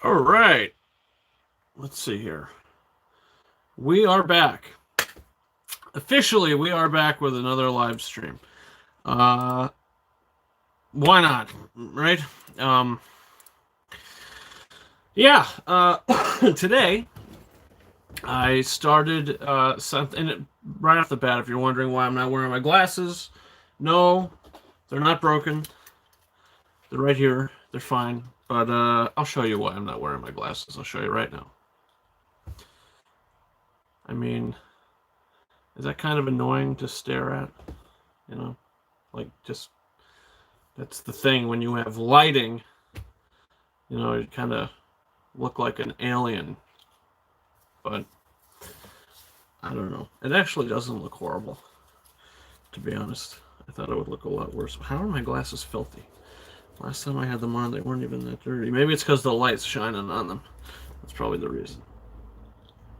All right. Let's see here. We are back. Officially, we are back with another live stream. Uh, why not? Right? Um, yeah. Today, I started something right off the bat. If you're wondering why I'm not wearing my glasses, no, they're not broken. They're right here. They're fine. But I'll show you why I'm not wearing my glasses. I'll show you right now. I mean, is that kind of annoying to stare at? You know, like just that's the thing when you have lighting. You kind of look like an alien. But I don't know. It actually doesn't look horrible, to be honest. I thought it would look a lot worse. How are my glasses filthy? Last time I had them on, they weren't even that dirty. Maybe it's because the light's shining on them. That's probably the reason.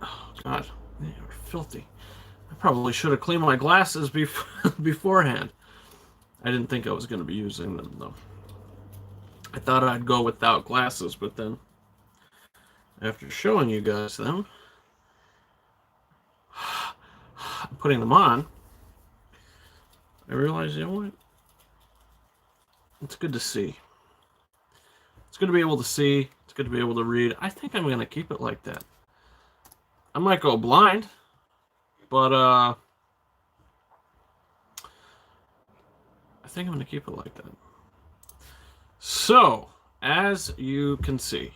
Oh, God. They are filthy. I probably should have cleaned my glasses beforehand. I didn't think I was going to be using them, though. I thought I'd go without glasses, but then, after showing you guys them, putting them on, I realized, you know what? It's good to see. It's good to be able to see. It's good to be able to read. I think I'm going to keep it like that. I might go blind, but I think I'm going to keep it like that. So, as you can see,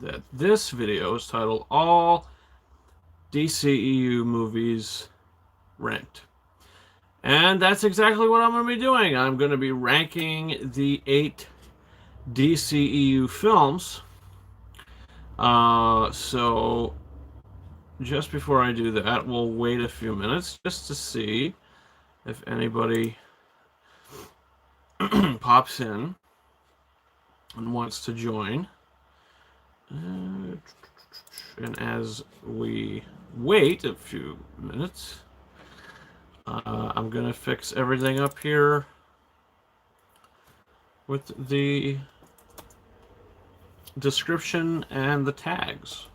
that this video is titled All DCEU Movies Ranked. And that's exactly what I'm going to be doing. I'm going to be ranking the 8 DCEU films. So, just before I do that, we'll wait a few minutes just to see if anybody pops in and wants to join. And as we wait a few minutes, I'm going to fix everything up here with the description and the tags.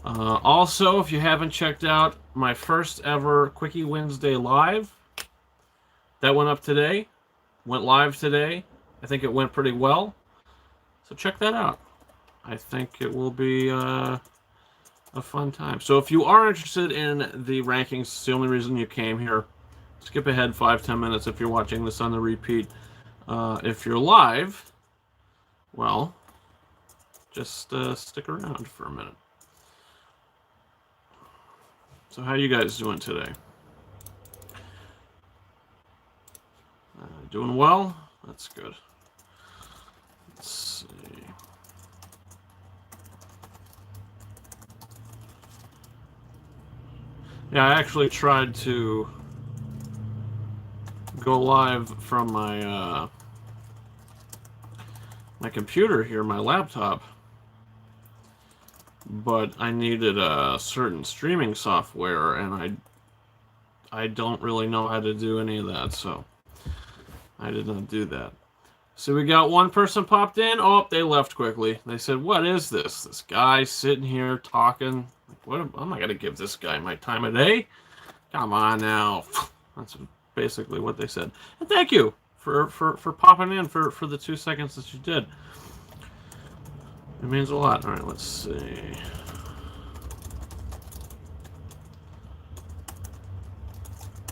Also, if you haven't checked out my first ever Quickie Wednesday live, that went up today, went live today. I think it went pretty well. So check that out. I think it will be a fun time. So if you are interested in the rankings, it's the only reason you came here. Skip ahead 5-10 minutes if you're watching this on the repeat. If you're live, well, just stick around for a minute. So how you guys doing today? Doing well? That's good. Let's see. Yeah, I actually tried to go live from my my computer here, my laptop, but I needed a certain streaming software, and I don't really know how to do any of that, so I did not do that. So we got one person popped in. Oh, they left quickly. They said, "What is this? This guy sitting here talking? What am I gonna give this guy my time of day? Come on now." That's basically what they said. And thank you for popping in for the 2 seconds that you did. It means a lot. All right, let's see.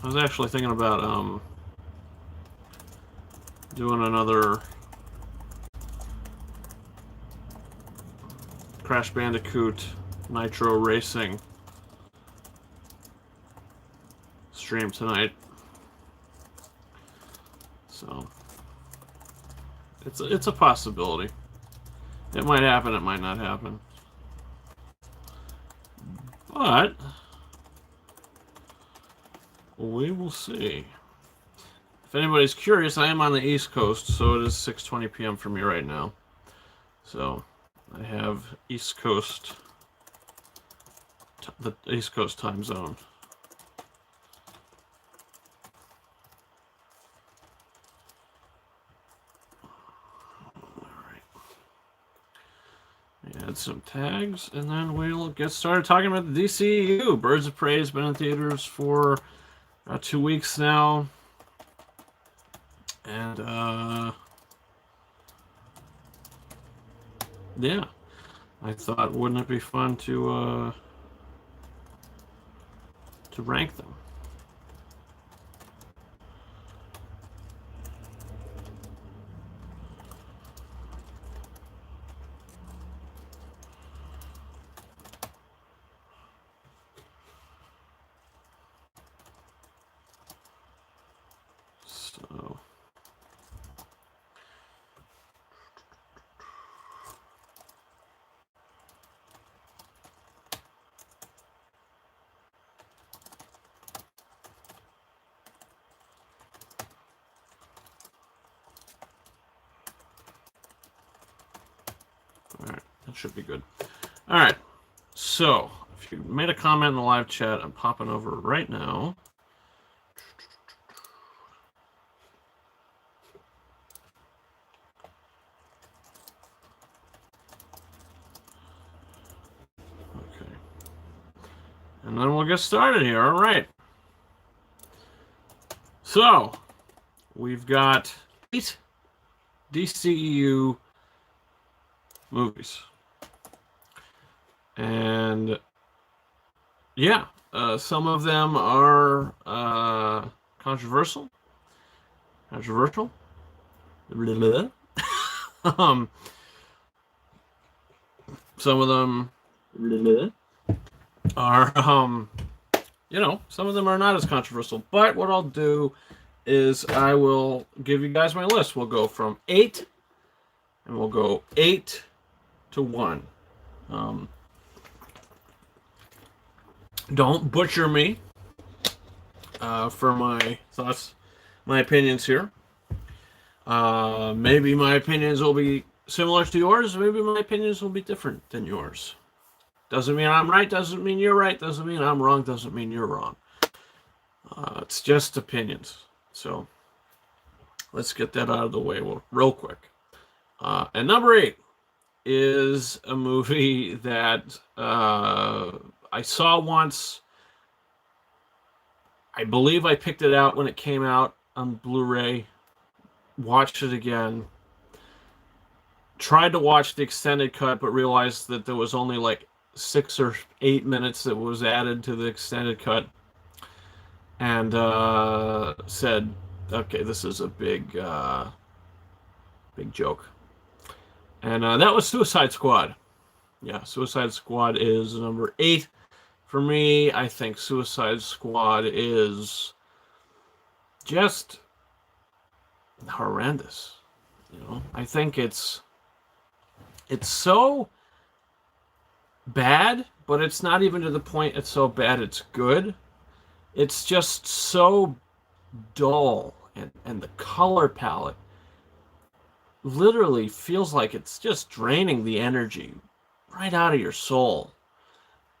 I was actually thinking about doing another Crash Bandicoot Nitro Racing stream tonight. So it's a possibility. It might happen, it might not happen. But we will see. If anybody's curious, I am on the East Coast, so it is 6:20 p.m. for me right now. So I have East Coast, the East Coast time zone. add some tags, and then we'll get started talking about the DCEU. Birds of Prey has been in theaters for about 2 weeks now. And, yeah. I thought, wouldn't it be fun to rank them? So... All right, that should be good. All right, so if you made a comment in the live chat, I'm popping over right now. Okay, and then we'll get started here. All right. So we've got 8 DCEU movies. And yeah, some of them are controversial. Some of them are, some of them are not as controversial. But what I'll do is I will give you guys my list. We'll go from 8, and we'll go 8 to 1. Don't butcher me for my thoughts, my opinions here. Maybe my opinions will be similar to yours. Maybe my opinions will be different than yours. Doesn't mean I'm right. Doesn't mean you're right. Doesn't mean I'm wrong. Doesn't mean you're wrong. It's just opinions. So let's get that out of the way real quick. And number 8 is a movie that I saw once. I believe I picked it out when it came out on Blu-ray. Watched it again. Tried to watch the extended cut, but realized that there was only like 6 or 8 minutes that was added to the extended cut. And said, okay, this is a big joke. And that was Suicide Squad. Yeah, Suicide Squad is number 8 for me. I think Suicide Squad is just horrendous. I think it's so bad, but it's not even to the point it's so bad it's good. It's just so dull, and the color palette literally feels like it's just draining the energy right out of your soul.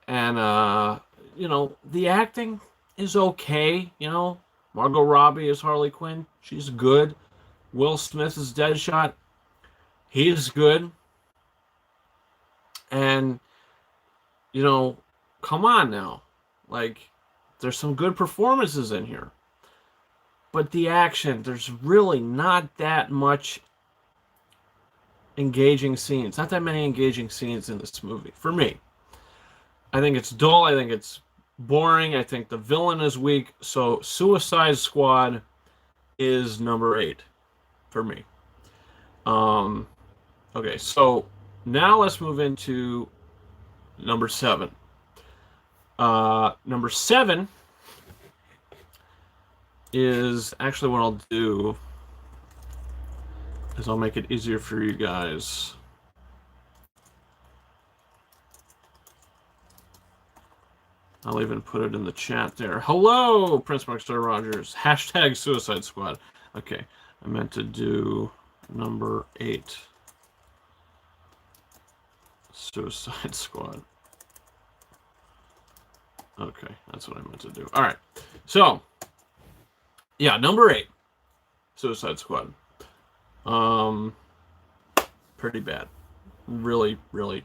And the acting is okay. Margot Robbie is Harley Quinn. She's good. Will Smith is Deadshot. He's good. And come on now. Like, there's some good performances in here. But the action, there's really not that much engaging scenes. Not that many engaging scenes in this movie, for me. I think it's dull. I think it's boring. I think the villain is weak. So Suicide Squad is number 8 for me. Okay, so now let's move into number 7. Number 7 is actually what I'll do is I'll make it easier for you guys. I'll even put it in the chat there. Hello, Prince Markstar Rogers. Hashtag Suicide Squad. Okay, I meant to do number 8. Suicide Squad. Okay, that's what I meant to do. All right, so yeah, number 8, Suicide Squad. Pretty bad. Really, really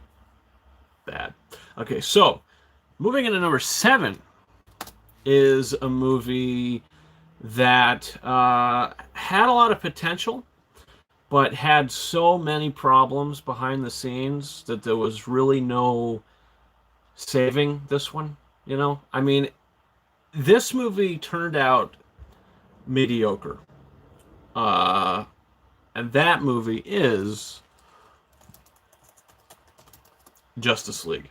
Okay, so moving into number 7 is a movie that had a lot of potential, but had so many problems behind the scenes that there was really no saving this one. You know, I mean, this movie turned out mediocre. Uh, and that movie is Justice League.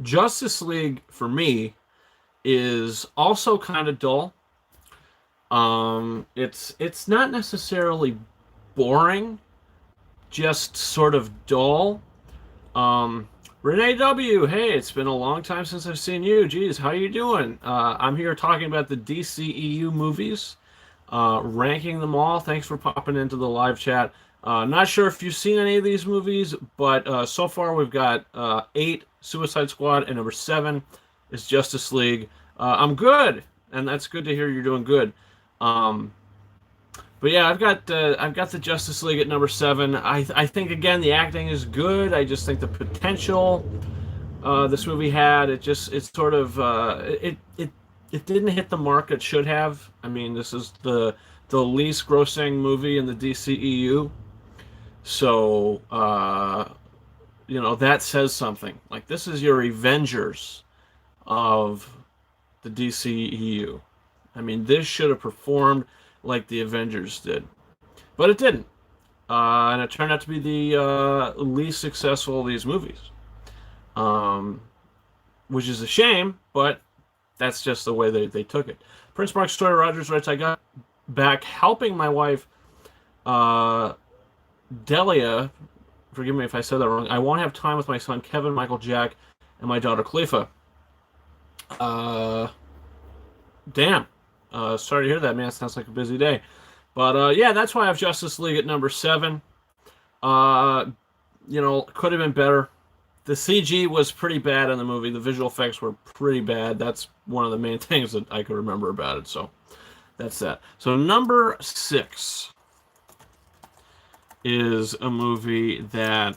Justice League, for me, is also kind of dull. It's not necessarily boring, just sort of dull. Um, Renee W. Hey, it's been a long time since I've seen you. Geez, how you doing? I'm here talking about the DCEU movies, ranking them all. Thanks for popping into the live chat. Not sure if you've seen any of these movies, but so far we've got 8 Suicide Squad, and number 7 is Justice League. I'm good, and that's good to hear you're doing good. But yeah, I've got the Justice League at number 7. I think again the acting is good. I just think the potential this movie had, it sort of it didn't hit the mark it should have. I mean, this is the least grossing movie in the DCEU, so that says something. Like, this is your Avengers of the DCEU. I mean, this should have performed like the Avengers did, but it didn't, and it turned out to be the least successful of these movies, which is a shame, but that's just the way they took it. Prince Mark Story Rogers writes, I got back helping my wife Delia, forgive me if I said that wrong. I won't have time with my son Kevin, Michael, Jack, and my daughter Khalifa. Damn. Sorry to hear that, man. It sounds like a busy day. But yeah, that's why I have Justice League at number 7. Could have been better. The CG was pretty bad in the movie. The visual effects were pretty bad. That's one of the main things that I could remember about it. So that's that. So number 6 is a movie that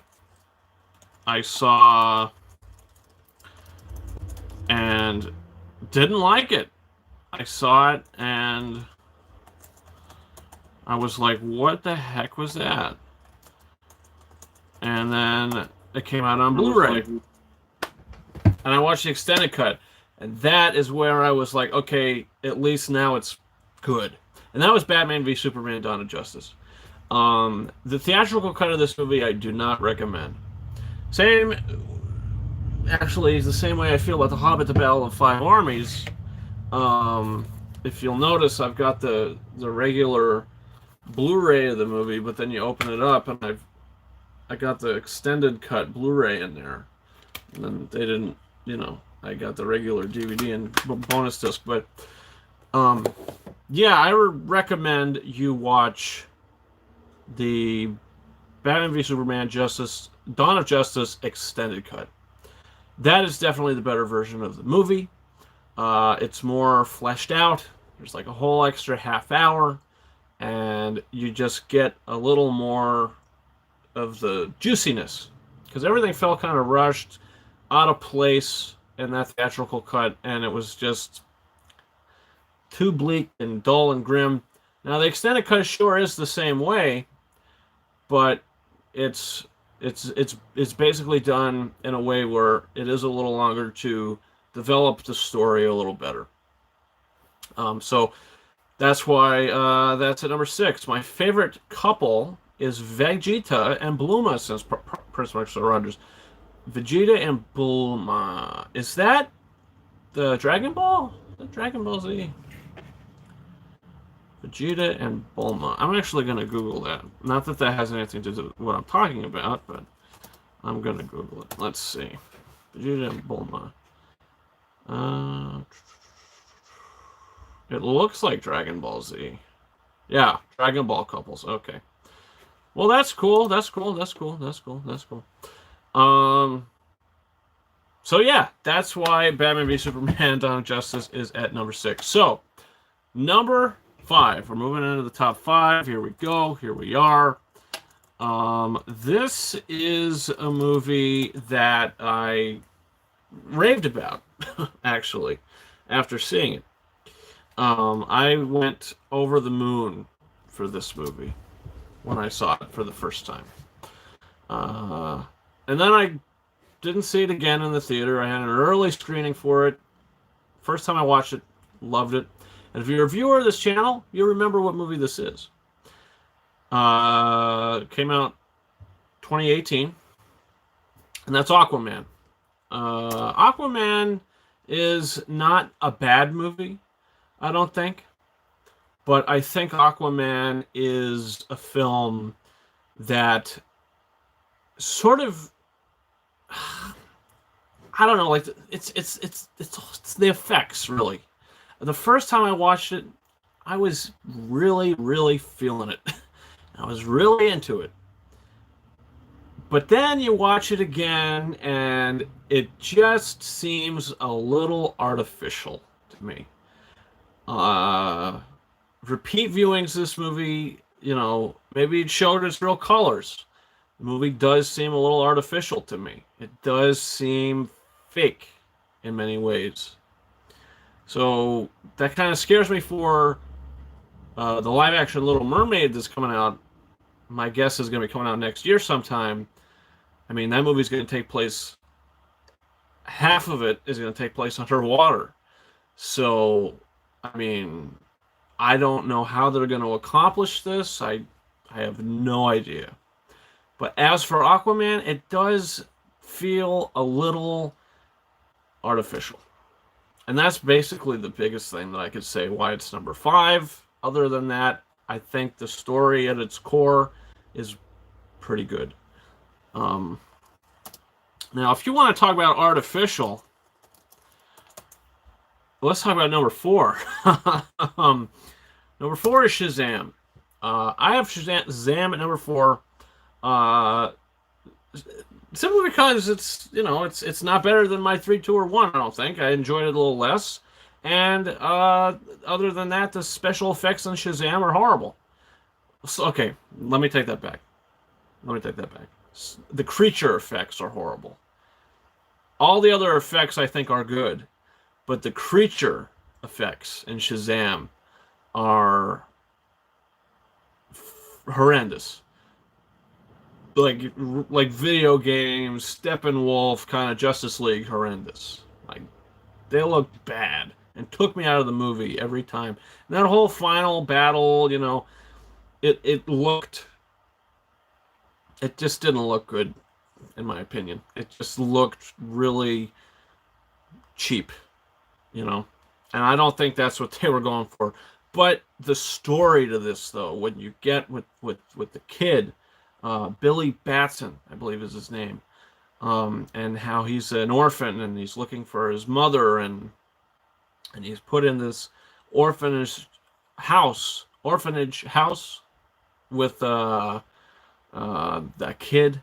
I saw and didn't like it. I saw it and I was like, what the heck was that? And then it came out on Blu-ray. And I watched the extended cut. And that is where I was like, okay, at least now it's good. And that was Batman v Superman: Dawn of Justice. The theatrical cut of this movie I do not recommend. Actually, it's the same way I feel about The Hobbit, The Battle of Five Armies. If you'll notice, I've got the regular Blu-ray of the movie, but then you open it up, and I got the extended cut Blu-ray in there. And then they didn't, I got the regular DVD and bonus disc. But yeah, I would recommend you watch the Batman v Superman Dawn of Justice extended cut. That is definitely the better version of the movie. It's more fleshed out. There's like a whole extra half hour, and you just get a little more of the juiciness, because everything felt kind of rushed, out of place in that theatrical cut, and it was just too bleak and dull and grim. Now the extended cut sure is the same way, but it's basically done in a way where it is a little longer to develop the story a little better. So that's why that's at number 6. My favorite couple is Vegeta and Bulma, since Prince Mark Rogers. Vegeta and Bulma. Is that the Dragon Ball? The Dragon Ball Z? Vegeta and Bulma. I'm actually going to Google that. Not that that has anything to do with what I'm talking about, but I'm going to Google it. Let's see. Vegeta and Bulma. It looks like Dragon Ball Z. Yeah, Dragon Ball couples. Okay. Well, that's cool. That's cool. So yeah, that's why Batman v Superman: Dawn of Justice is at number 6. So, number 5. We're moving into the top 5. Here we go. Here we are. This is a movie that I raved about, actually, after seeing it. I went over the moon for this movie when I saw it for the first time. Uh, and then I didn't see it again in the theater. I had an early screening for it. First time I watched it, loved it. And if you're a viewer of this channel, you'll remember what movie this is. Came out 2018, and that's Aquaman. Aquaman is not a bad movie, I don't think. But I think Aquaman is a film that sort of, I don't know, like it's the effects, really. The first time I watched it, I was really, really feeling it. I was really into it. But then you watch it again, and it just seems a little artificial to me. Repeat viewings of this movie, maybe it showed its real colors. The movie does seem a little artificial to me. It does seem fake in many ways. So that kind of scares me for the live-action Little Mermaid that's coming out. My guess is going to be coming out next year sometime. I mean, that movie's going to take place, half of it is going to take place underwater. So, I mean, I don't know how they're going to accomplish this. I have no idea. But as for Aquaman, it does feel a little artificial. And that's basically the biggest thing that I could say why it's number 5. Other than that, I think the story at its core is pretty good. Now, if you want to talk about artificial, let's talk about number 4. Number 4 is Shazam. I have Shazam at number 4. Simply because it's not better than my 3, 2, or 1. I don't think I enjoyed it a little less. And other than that, the special effects on Shazam are horrible. So, okay, let me take that back. The creature effects are horrible. All the other effects I think are good, but the creature effects in Shazam are horrendous. Like video games, Steppenwolf, kind of Justice League horrendous. Like, they look bad and took me out of the movie every time. And that whole final battle, it just didn't look good, in my opinion. It just looked really cheap, and I don't think that's what they were going for. But the story to this, though, when you get with the kid, Billy Batson, I believe is his name, and how he's an orphan and he's looking for his mother, and he's put in this orphanage house with that kid,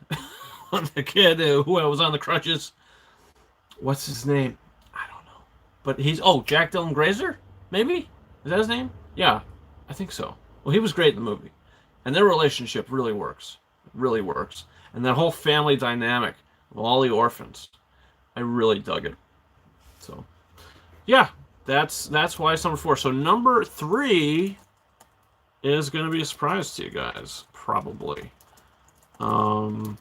the kid who was on the crutches. What's his name? I don't know. But Jack Dylan Grazer, maybe? Is that his name? Yeah, I think so. Well, he was great in the movie, and their relationship really works. Really works. And that whole family dynamic of all the orphans, I really dug it. So, yeah, that's why it's number 4. So number 3 is going to be a surprise to you guys, probably. And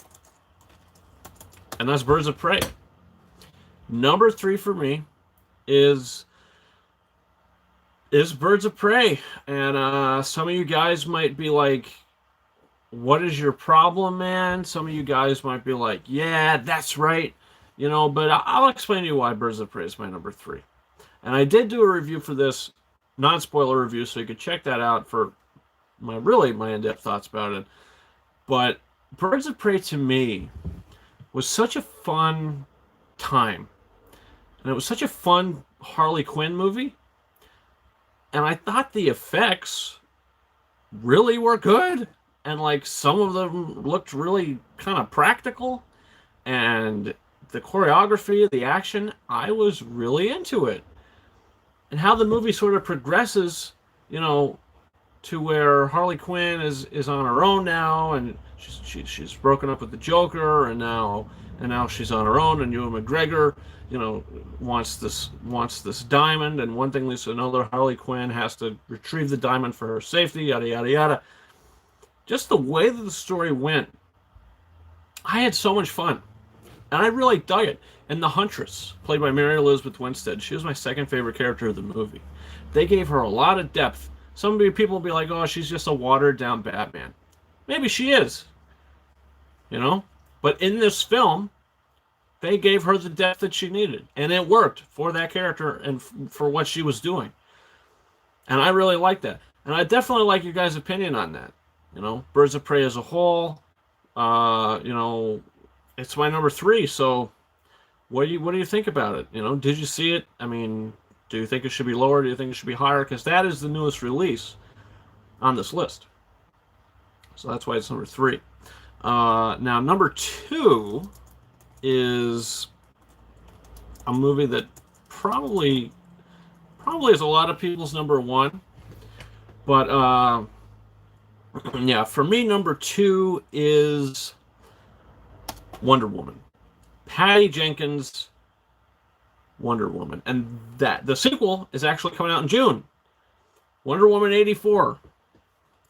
that's Birds of Prey. Number 3 for me is Birds of Prey. And some of you guys might be like, what is your problem, man? Some of you guys might be like, yeah, that's right. But I'll explain to you why Birds of Prey is my number 3. And I did do a review for this, non-spoiler review, so you could check that out for my in-depth thoughts about it. But Birds of Prey, to me, was such a fun time. And it was such a fun Harley Quinn movie. And I thought the effects really were good. And, some of them looked really kind of practical. And the choreography, the action, I was really into it. And how the movie sort of progresses, to where Harley Quinn is on her own now, and She's broken up with the Joker, and now she's on her own. And Ewan McGregor, wants this diamond, and one thing leads to another. Harley Quinn has to retrieve the diamond for her safety. Yada yada yada. Just the way that the story went, I had so much fun, and I really dug it. And the Huntress, played by Mary Elizabeth Winstead, she was my second favorite character of the movie. They gave her a lot of depth. Some people will be like, "Oh, she's just a watered down Batman." Maybe she is, But in this film, they gave her the depth that she needed, and it worked for that character and for what she was doing. And I really like that. And I definitely like your guys' opinion on that. Birds of Prey as a whole, it's my number 3. So, what do you think about it? Did you see it? I mean, do you think it should be lower? Do you think it should be higher? Because that is the newest release on this list. So that's why it's number 3. Now, number 2 is a movie that probably is a lot of people's number 1. But, yeah, for me, number 2 is Wonder Woman. Patty Jenkins' Wonder Woman. And the sequel is actually coming out in June. Wonder Woman 84.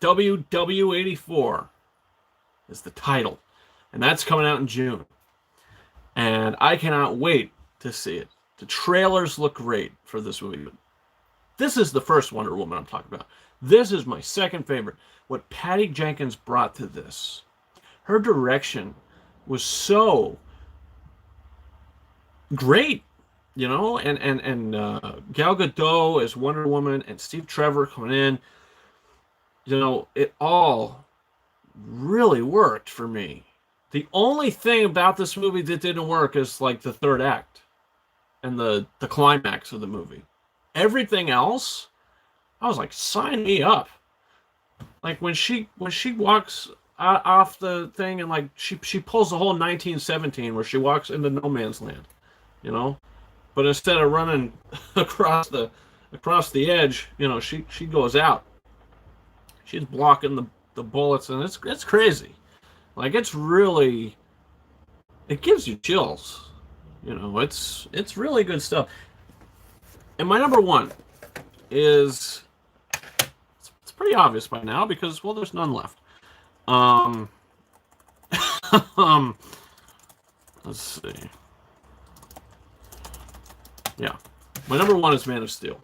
WW84 is the title. And that's coming out in June. And I cannot wait to see it. The trailers look great for this movie. This is the first Wonder Woman I'm talking about. This is my second favorite. What Patty Jenkins brought to this, her direction was so great, and Gal Gadot as Wonder Woman and Steve Trevor coming in, it all really worked for me. The only thing about this movie that didn't work is like the third act and the climax of the movie. Everything else, I was like, sign me up. Like when she walks off the thing and like she pulls the whole 1917 where she walks into no man's land, but instead of running across the edge, she goes out. She's blocking the bullets, and it's crazy. Like it gives you chills. It's really good stuff. And my number 1 is, it's pretty obvious by now because, well, there's none left. Let's see. Yeah. My number 1 is Man of Steel.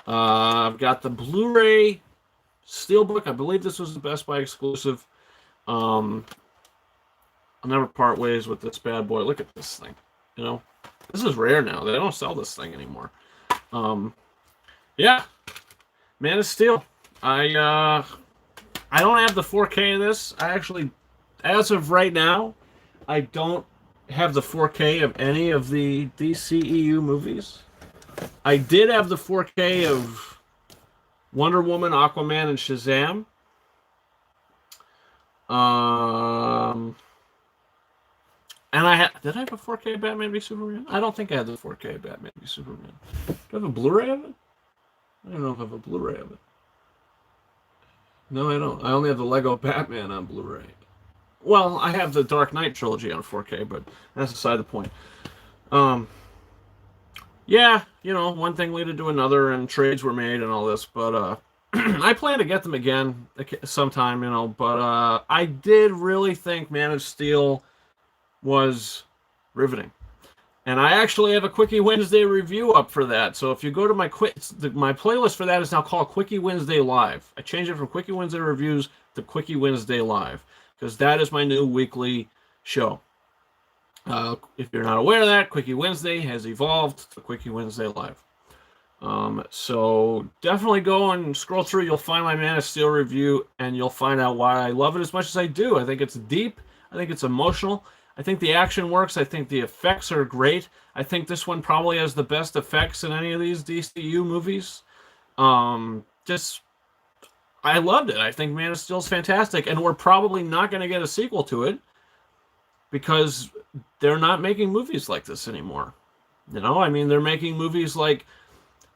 I've got the Blu-ray Steelbook. I believe this was the Best Buy exclusive. I'll never part ways with this bad boy. Look at this thing. This is rare now. They don't sell this thing anymore. Yeah. Man of Steel. I don't have the 4K of this. I actually, as of right now, I don't have the 4K of any of the DCEU movies. I did have the 4K of Wonder Woman, Aquaman, and Shazam. And did I have a 4K Batman v Superman? I don't think I had the 4K Batman v Superman. Do I have a Blu-ray of it? I don't know if I have a Blu-ray of it. No, I don't. I only have the Lego Batman on Blu-ray. Well, I have the Dark Knight trilogy on 4K, but that's beside the point. Yeah, one thing led to another, and trades were made and all this, but I plan to get them again sometime, but I did really think Man of Steel was riveting. And I actually have a Quickie Wednesday review up for that. So if you go to my playlist for that is now called Quickie Wednesday Live. I changed it from Quickie Wednesday Reviews to Quickie Wednesday Live because that is my new weekly show. If you're not aware of that, Quickie Wednesday has evolved to Quickie Wednesday Live. So definitely go and scroll through. You'll find my Man of Steel review, and you'll find out why I love it as much as I do. I think it's deep. I think it's emotional. I think the action works. I think the effects are great. I think this one probably has the best effects in any of these DCU movies. I loved it. I think Man of Steel is fantastic, and we're probably not going to get a sequel to it because they're not making movies like this anymore. They're making movies like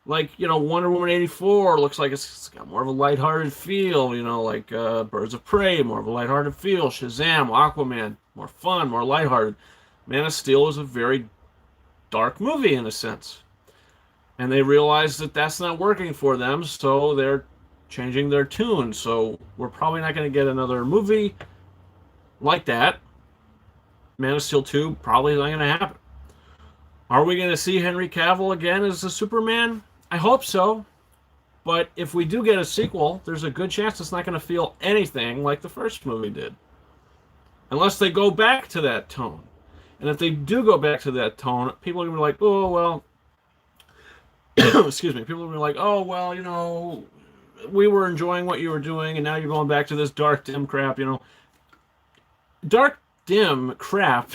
like, Wonder Woman 84 looks like it's got more of a lighthearted feel, like Birds of Prey, more of a lighthearted feel. Shazam, Aquaman, more fun, more lighthearted. Man of Steel is a very dark movie in a sense. And they realize that that's not working for them, so they're changing their tune. So we're probably not going to get another movie like that. Man of Steel 2 probably not going to happen. Are we going to see Henry Cavill again as the Superman? I hope so. But if we do get a sequel, there's a good chance it's not going to feel anything like the first movie did. Unless they go back to that tone. And if they do go back to that tone, people are going to be like, oh, well, excuse me, people are going to be like, oh, well, we were enjoying what you were doing, and now you're going back to this dark, dim crap, Dark, dim crap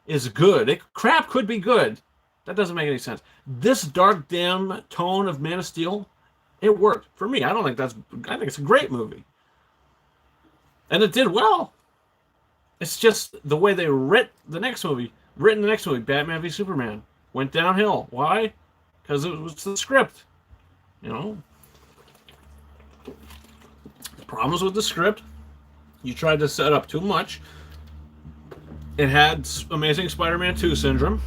is good. Crap could be good. That doesn't make any sense. This dark, dim tone of Man of Steel, it worked for me. I think it's a great movie. And it did well. It's just the way they written the next movie, Batman v Superman, went downhill. Why? Because it was the script. Problems with the script. You tried to set up too much. It had Amazing Spider-Man 2 syndrome,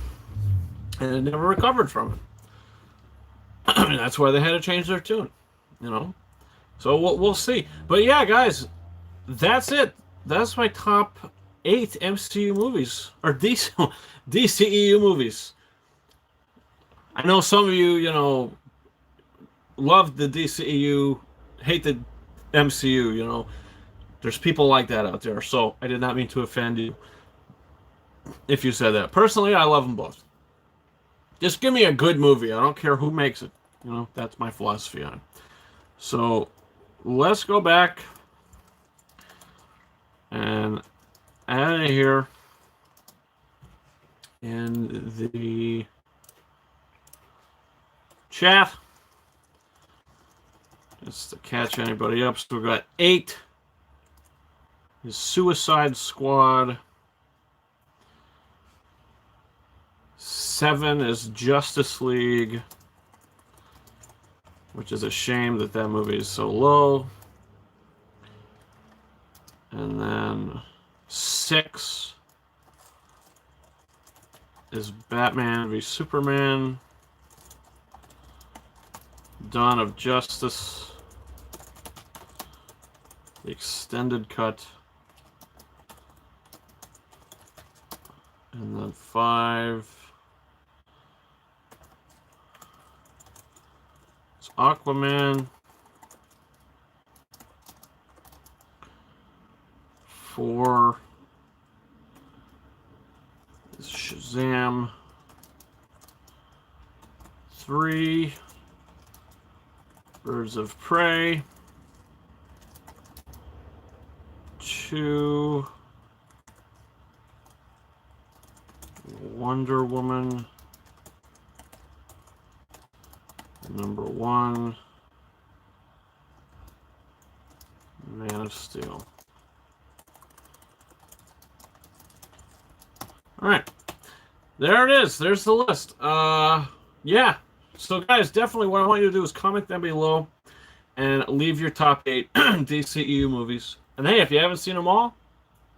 and it never recovered from it. That's why they had to change their tune, So we'll see. But yeah, guys, that's it. That's my top 8 MCU movies, or DCEU movies. I know some of you, love the DCEU, hate the MCU, There's people like that out there, so I did not mean to offend you if you said that. Personally, I love them both. Just give me a good movie. I don't care who makes it. That's my philosophy on it. So let's go back and add it here in the chat. Just to catch anybody up. So we've got 8 is Suicide Squad. 7 is Justice League, which is a shame that movie is so low. And then 6 is Batman v Superman, Dawn of Justice, the extended cut. And then 5 is Aquaman. 4 is Shazam. 3 Birds of Prey. 2 Wonder Woman. Number 1 Man of Steel. All right, there it is. There's the list. Yeah. So, guys, definitely what I want you to do is comment down below and leave your top 8 DCEU movies. And hey, if you haven't seen them all,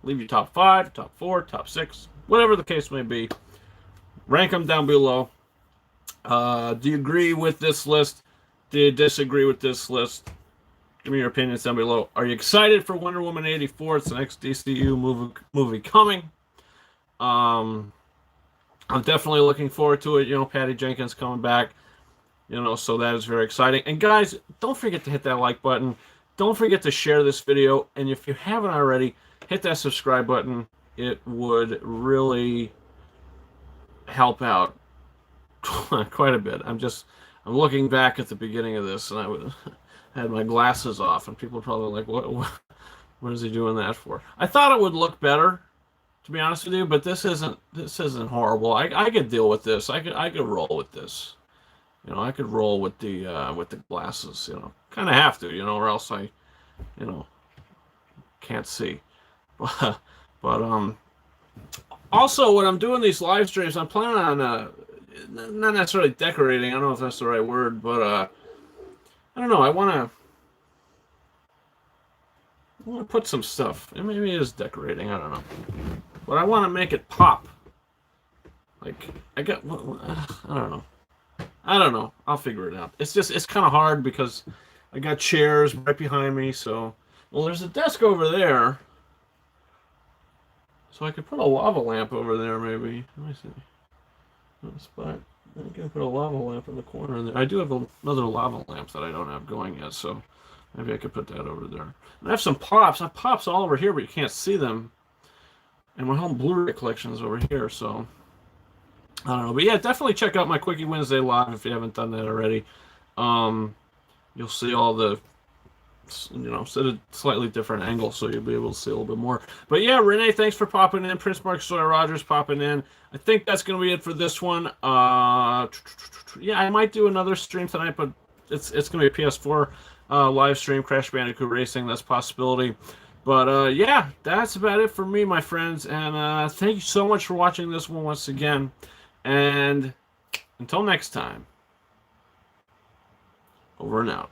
leave your top 5, top 4, top 6, whatever the case may be. Rank them down below. Do you agree with this list? Do you disagree with this list? Give me your opinions down below. Are you excited for Wonder Woman 84? It's the next DCEU movie coming. I'm definitely looking forward to it. Patty Jenkins coming back. So that is very exciting. And guys, don't forget to hit that like button. Don't forget to share this video. And if you haven't already, hit that subscribe button. It would really help out quite a bit. I'm looking back at the beginning of this, and I had my glasses off, and people are probably like, what is he doing that for? I thought it would look better, to be honest with you, but this isn't horrible. I could deal with this. I could roll with this. I could roll with the glasses. Kind of have to, or else I, can't see. But also when I'm doing these live streams, I'm planning on not necessarily decorating. I don't know if that's the right word, but I don't know. I want to put some stuff. And maybe it is decorating. I don't know, but I want to make it pop. Like I don't know. I don't know. I'll figure it out. It's kind of hard because I got chairs right behind me. So, well, there's a desk over there. So I could put a lava lamp over there, maybe. Let me see. Spot. I can put a lava lamp in the corner there. I do have another lava lamp that I don't have going yet, so maybe I could put that over there. And I have some pops. I have pops all over here, but you can't see them. And my whole Blu-ray collection is over here, so I don't know. But yeah, definitely check out my Quickie Wednesday Live if you haven't done that already. You'll see all the, at a slightly different angle, so you'll be able to see a little bit more. But yeah, Renee, thanks for popping in. Prince Mark Sawyer Rogers popping in. I think that's going to be it for this one. Yeah, I might do another stream tonight, but it's going to be a PS4 live stream, Crash Bandicoot Racing. That's a possibility. But yeah, that's about it for me, my friends. And thank you so much for watching this one once again. And until next time, over and out.